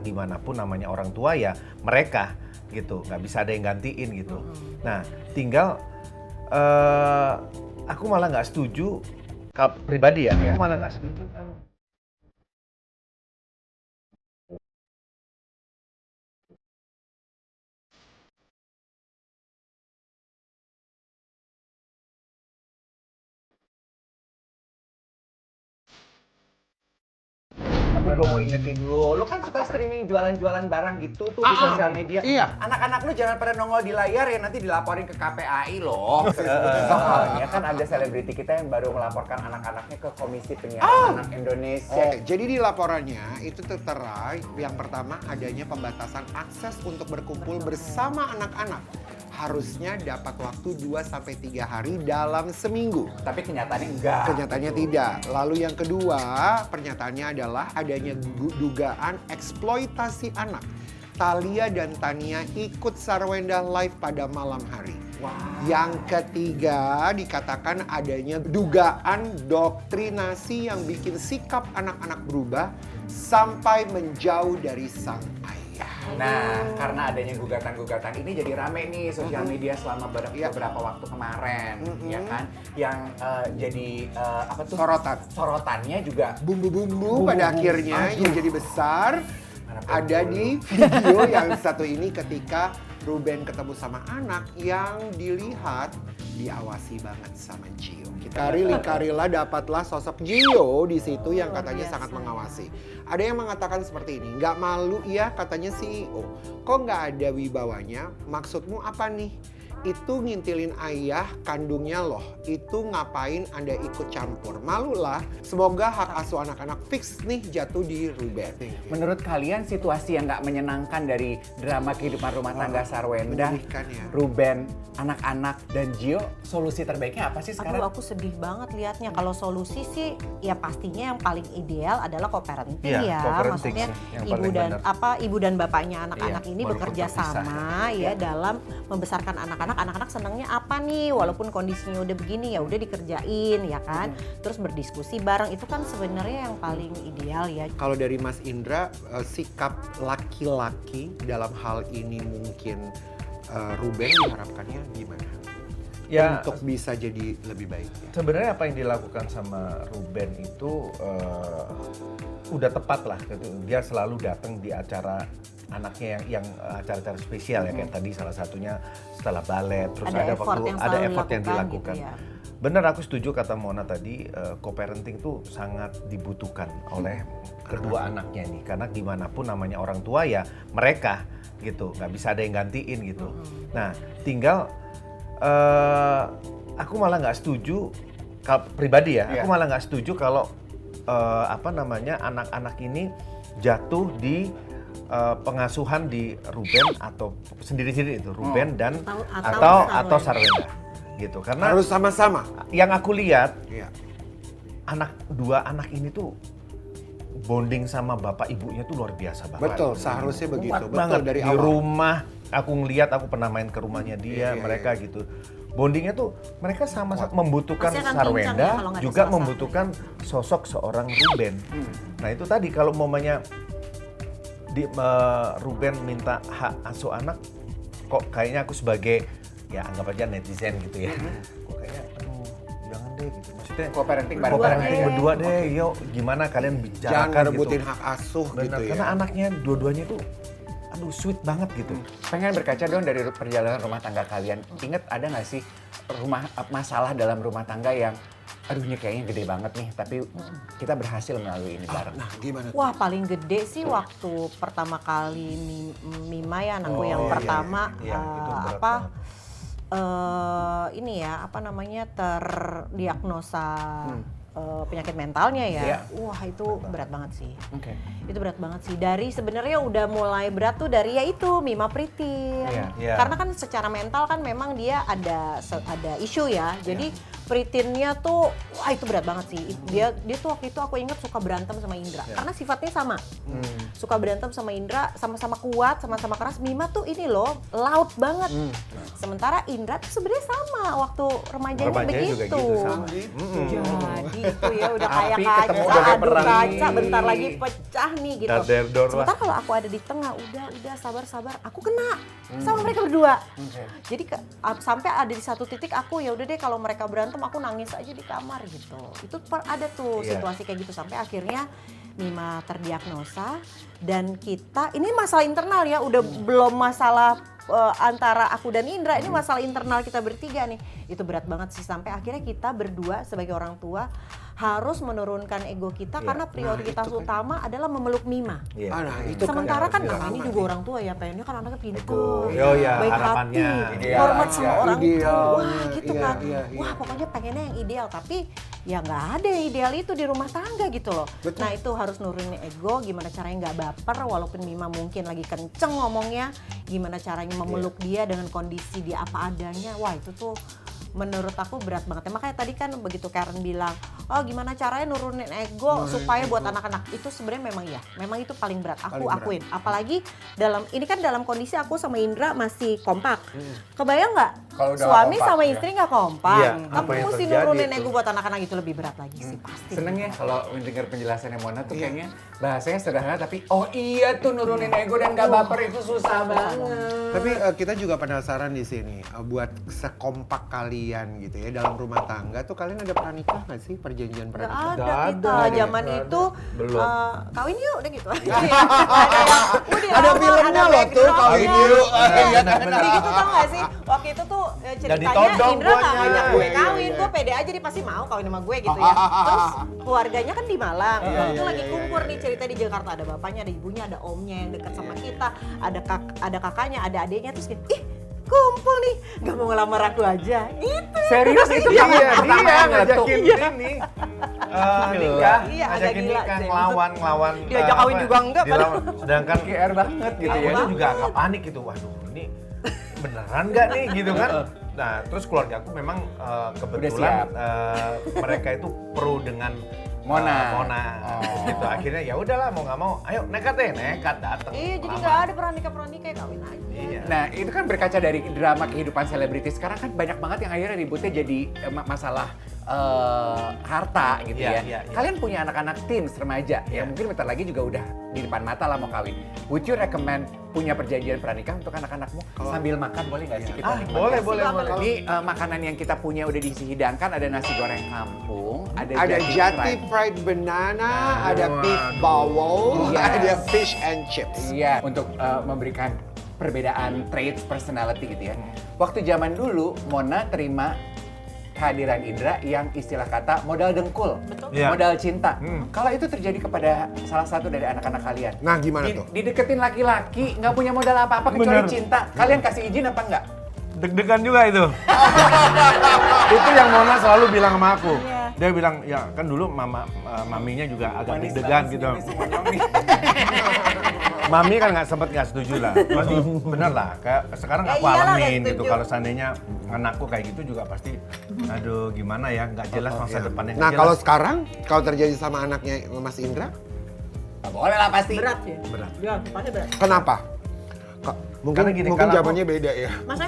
Gimana pun namanya orang tua ya mereka gitu, nggak bisa ada yang gantiin gitu. Nah, tinggal aku malah nggak setuju kalau pribadi ya, aku malah nggak setuju. Tapi gue mau ingetin dulu, lu kan suka streaming jualan-jualan barang gitu tuh di sosial media. Iya. Anak-anak lu jangan pada nongol di layar ya, nanti dilaporin ke KPAI loh. Soalnya kan ada selebriti kita yang baru melaporkan anak-anaknya ke Komisi Penyiaran Anak Indonesia. Oke, jadi di laporannya itu tertera yang pertama adanya pembatasan akses untuk berkumpul bersama anak-anak. Harusnya dapat waktu 2-3 hari dalam seminggu. Tapi kenyataannya enggak. Kenyataannya tidak. Lalu yang kedua, pernyataannya adalah adanya dugaan eksploitasi anak. Thalia dan Tania ikut Sarwenda live pada malam hari. Wow. Yang ketiga, dikatakan adanya dugaan doktrinasi yang bikin sikap anak-anak berubah sampai menjauh dari sang ayah. Nah, karena adanya gugatan-gugatan ini jadi rame nih sosial media selama beberapa waktu kemarin, ya kan? Yang jadi apa tuh? Sorotannya juga Bumbu-bumbu pada akhirnya yang jadi besar ada di video yang satu ini ketika Ruben ketemu sama anak yang dilihat diawasi banget sama Gio. Kita Karila dapatlah sosok Gio di situ yang katanya sangat mengawasi. Ada yang mengatakan seperti ini, nggak malu ya katanya CEO. Kok nggak ada wibawanya? Maksudmu apa nih? Itu ngintilin ayah kandungnya loh. Itu ngapain Anda ikut campur? Malulah. Semoga hak asuh anak-anak fix nih jatuh di Ruben. menurut kalian situasi yang nggak menyenangkan dari drama kehidupan rumah tangga Sarwenda, Menyedihkan ya. Ruben, anak-anak, dan Gio, solusi terbaiknya apa sih sekarang? Aduh, aku sedih banget liatnya. Kalau solusi sih, ya pastinya yang paling ideal adalah co-parenting Iya, ya. co-parenting Maksudnya sih, yang ibu paling dan benar. ibu dan bapaknya anak-anak Iya, ini walaupun bekerja terpisah. sama ya dalam membesarkan anak-anak. Anak-anak senangnya apa nih? Walaupun kondisinya udah begini ya udah dikerjain ya kan. Terus berdiskusi bareng itu kan sebenarnya yang paling ideal ya. Kalau dari Mas Indra, sikap laki-laki dalam hal ini mungkin Ruben diharapkannya gimana? Ya, Untuk bisa jadi lebih baik. sebenarnya apa yang dilakukan sama Ruben itu udah tepat lah gitu. Dia selalu datang di acara anaknya yang acara-acara spesial ya kayak tadi salah satunya setelah balet terus Ada ada effort waktu yang ada selalu effort yang dilakukan dilakukan. gitu ya. Bener, aku setuju kata Mona tadi, co-parenting tuh sangat dibutuhkan oleh kedua anaknya nih karena gimana pun namanya orang tua ya mereka gitu, nggak bisa ada yang gantiin gitu. Nah, tinggal aku malah nggak setuju kalau pribadi ya, aku malah nggak setuju kalau apa namanya anak-anak ini jatuh di pengasuhan di Ruben atau sendiri-sendiri itu Ruben dan atau Sarwenda gitu karena Harus sama-sama. yang aku lihat Iya. dua anak ini tuh bonding sama bapak ibunya tuh luar biasa banget. Betul, seharusnya begitu. Kuat Betul banget dari di awal. rumah aku ngeliat, aku pernah main ke rumahnya dia, Iya, mereka gitu. Bondingnya tuh mereka sama-sama membutuhkan Pasti akan Sarwenda, pincang ya kalau nggak ada juga salah membutuhkan sosok seorang Ruben. Nah itu tadi kalau mamanya Ruben minta hak asuh anak, kok kayaknya aku sebagai ya anggap aja netizen gitu ya. Kok kayaknya aduh jangan deh gitu. Maksudnya Co-parenting co-parenting deh. berdua deh, yuk gimana kalian Jangan bicarakan rebutin gitu. hak asuh Benar, gitu ya. karena anaknya dua-duanya tuh aduh sweet banget gitu. Pengen berkaca dong dari perjalanan rumah tangga kalian. Ingat ada nggak sih masalah dalam rumah tangga yang aduh ini kayaknya gede banget nih, tapi kita berhasil melalui ini bareng. Nah, gimana? Wah, paling gede sih waktu pertama kali Mima ya anakku yang pertama iya. Itu berat apa banget. ini ya apa namanya terdiagnosa penyakit mentalnya ya. Iya. Wah, itu berat banget sih. Oke. Itu berat banget sih. Dari sebenarnya udah mulai berat tuh dari ya itu Mima Pritin. Iya, iya. Karena kan secara mental kan memang dia ada isu ya. Jadi Spritinnya tuh, wah itu berat banget sih. Dia tuh waktu itu aku ingat suka berantem sama Indra, karena sifatnya sama. Suka berantem sama Indra, sama-sama kuat, sama-sama keras. Mima tuh ini loh, loud banget. Sementara Indra tuh sebenarnya sama waktu remajanya Remajanya juga begitu. gitu, sama. Jadi itu ya udah kayak Tapi ketemu kaca, udah adu perang kaca, nih. bentar lagi pecah nih gitu. Darderdor lah. Sementara kalau aku ada di tengah, udah sabar, aku kena sama mereka berdua. Jadi sampai ada di satu titik aku ya udah deh kalau mereka berantem aku nangis aja di kamar gitu. Itu ada tuh Iya. situasi kayak gitu sampai akhirnya Mima terdiagnosa dan kita ini masalah internal ya, udah belum masalah antara aku dan Indra, ini masalah internal kita bertiga nih. Itu berat banget sih sampai akhirnya kita berdua sebagai orang tua harus menurunkan ego kita karena prioritas utama adalah memeluk Mima. Iya. Nah, itu Sementara kan harus kami ini sama juga nih. orang tua ya, pengennya kan anaknya pintar, Oh iya, baik harapannya. hati, Ideal hormat aja. sama orang tua, Idealnya, gitu iya, kan. iya. Wah pokoknya pengennya yang ideal, tapi ya nggak ada yang ideal itu di rumah tangga gitu loh. Betul. Nah itu harus nurunin ego, gimana caranya nggak baper walaupun Mima mungkin lagi kenceng ngomongnya, gimana caranya memeluk dia dengan kondisi dia apa adanya. Wah itu tuh menurut aku berat banget. Makanya tadi kan begitu Karen bilang, oh gimana caranya nurunin ego supaya buat anak-anak. Itu sebenarnya memang itu paling berat. Aku Paling berat. akuin. Apalagi ini kan dalam kondisi aku sama Indra masih kompak. Kebayang nggak? Kalau udah Suami kompak, sama ya. istri nggak kompak. Iya, Kamu apa yang mesti terjadi nurunin itu? ego buat anak-anak itu lebih berat lagi sih pasti. Seneng ya kalau mendengar penjelasannya Mona tuh kayaknya bahasanya sederhana tapi oh iya tuh nurunin ego dan gak baper itu susah banget. Tapi kita juga penasaran di sini buat sekompak kalian gitu ya dalam rumah tangga tuh kalian ada pranikah nggak sih, perjanjian Nggak pranikah? ada Nggak kita ada, zaman nggak itu Belum. kawin yuk udah gitu. Ada filmnya loh tuh, kawin yuk. Jadi gitu tau gak sih? Waktu itu tuh ceritanya ditodong Indra gak guanya. ngajak gue Iya, kawin, iya. gue pede aja dia pasti mau kawin sama gue gitu ya. Terus keluarganya kan di Malang, waktu itu lagi kumpul nih cerita di Jakarta, ada bapaknya, ada ibunya, ada omnya yang dekat sama kita, ada kakaknya, ada adiknya, terus gitu, ih kumpul nih, gak mau ngelamar aku aja, gitu. Serius itu Iya, kamu pertama dia yang ngajakin ngeletuk. ini nikah, Iya, agak ngajakin gila nikah, sih. ngelawan. Diajak kawin juga enggak, Sedangkan GR banget gitu ya. aku juga agak panik gitu, waduh ini beneran nggak nih gitu kan. Nah terus keluarga aku memang kebetulan mereka itu pro dengan Mona. Mona gitu. Akhirnya ya udahlah mau nggak mau, ayo nekat datang. Iya, jadi nggak ada pranikah kawin aja. Iya. Nah itu kan berkaca dari drama kehidupan selebritis. Sekarang kan banyak banget yang akhirnya ributnya jadi masalah harta gitu Iya, ya. iya. Kalian punya anak-anak teens remaja Iya. yang mungkin bentar lagi juga udah di depan mata lah mau kawin. Would you recommend punya perjanjian pernikah untuk anak-anakmu sambil makan boleh nggak sih kita? nikmati? boleh. Ini makanan yang kita punya udah diisi hidangkan, ada nasi goreng kampung, ada Jati fried. fried banana, ada beef bowl, Yes. ada fish and chips. Iya, untuk memberikan perbedaan traits personality gitu ya. Waktu zaman dulu, Mona terima kehadiran Indra yang istilah kata modal dengkul, Iya. modal cinta. Kalau itu terjadi kepada salah satu dari anak-anak kalian, Nah gimana tuh? dideketin laki-laki, nggak punya modal apa-apa kecuali Bener. cinta, kalian kasih izin apa enggak? Deg-degan juga itu. Itu yang Mona selalu bilang sama aku. Dia bilang, ya kan dulu maminya juga agak Manis deg-degan banget sih, gitu. manis semua nyami. Mami kan nggak setuju lah. Pasti bener lah. Kayak sekarang Ya aku iyalah, nggak alamin gitu. setuju. Kalau seandainya anakku kayak gitu juga pasti, aduh gimana ya, nggak jelas masa Iya. depannya. Nah nggak kalau jelas. sekarang, kalau terjadi sama anaknya Mas Indra, Nggak boleh lah pasti. Berat ya? Berat. Ya, pasti berat. kenapa? Mungkin Karena gini, mungkin kalau zamannya beda ya. Masa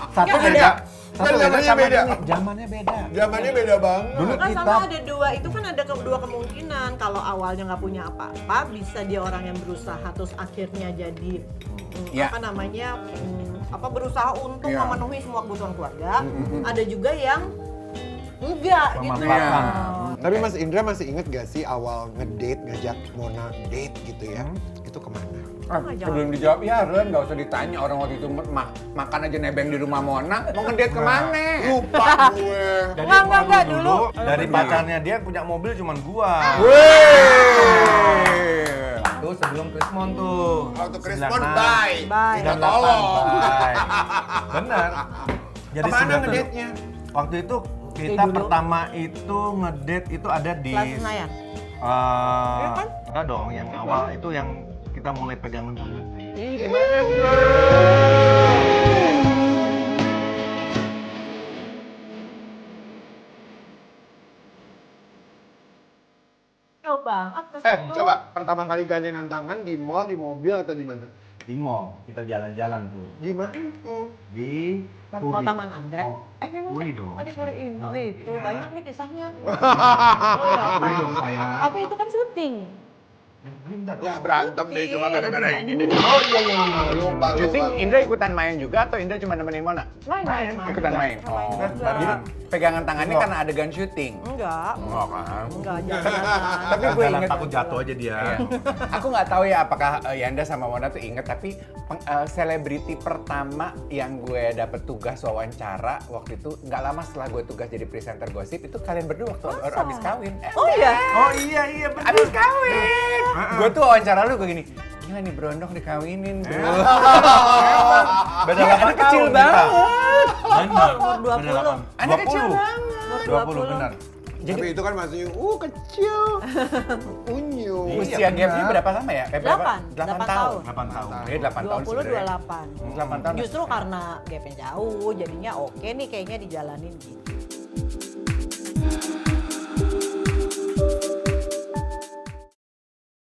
Satu Ya, beda. Kan Satu zamannya sama beda. ini. Zamannya beda. Zamannya beda banget. Dulu kan kita sama ada dua, itu kan ada dua kemungkinan. Kalau awalnya nggak punya apa-apa, bisa dia orang yang berusaha terus akhirnya jadi Ya. apa namanya berusaha untuk Ya. memenuhi semua kebutuhan keluarga. Ada juga yang enggak gitu. Memanfaatkan. Tapi Mas Indra masih inget gak sih awal ngedate, ngajak Mona date gitu ya? Itu kemana? Sebelum dijawab, ya Ren nggak usah ditanya orang waktu itu makan aja nebeng di rumah Mona, mau ngedate kemana? Lupa gue. Jadi Enggak, dulu. Dari pacarnya dia punya mobil cuman gua. Wih. Tuh sebelum Krismon tuh. Waktu Krismon, 96. bye. Bye. 98, Tolong. bye. Bener. Jadi Kemana 97. ngedate-nya? Waktu itu kita dulu. pertama itu ngedate itu ada di Plaza Senayan. Iya kan? enggak dong, yang awal itu yang kita mulai pegangan tangan. Coba pertama kali gandengan tangan di mall, di mobil atau di mana? Di mall, kita jalan-jalan tuh. Gimana? Di Kota Taman Anggrek. Puri dong. Oh, di Puri ini. Tuh, banyak nih kisahnya. Puri dong saya. Apa itu kan syuting? Ya berantem deh cuma gara-gara ini deh. Oh iya. Lupa. Syuting Indra ikutan main juga atau Indra cuma nemenin Mona? Main. Ikutan main. Oh. Jadi pegangan tangannya karena adegan syuting. Enggak. Enggak kan? Enggak, jangan. Tapi gue Jalan inget takut jatuh aja dia. Iya. Aku nggak tahu ya apakah Yanda sama Mona tuh inget, tapi selebriti pertama yang gue dapet tugas wawancara waktu itu nggak lama setelah gue tugas jadi presenter gosip itu kalian berdua waktu abis kawin. Oh iya. Oh iya betul. Abis kawin. Gue tuh wawancara lu gue gini, gila nih Brondong dikawinin tuh. Beda Iya, 8 anak kecil tahun banget. Benar. Umur 20. Anak kecil 20. banget. 20 benar. Tapi itu kan maksudnya, kecil. Unyu. Usia gapnya berapa lama ya? 8 8 tahun. tahun. 8 tahun. Oke, 8 tahun 20 sebenarnya. 28. 8 tahun. Justru karena gapnya jauh, jadinya oke nih kayaknya dijalanin gitu.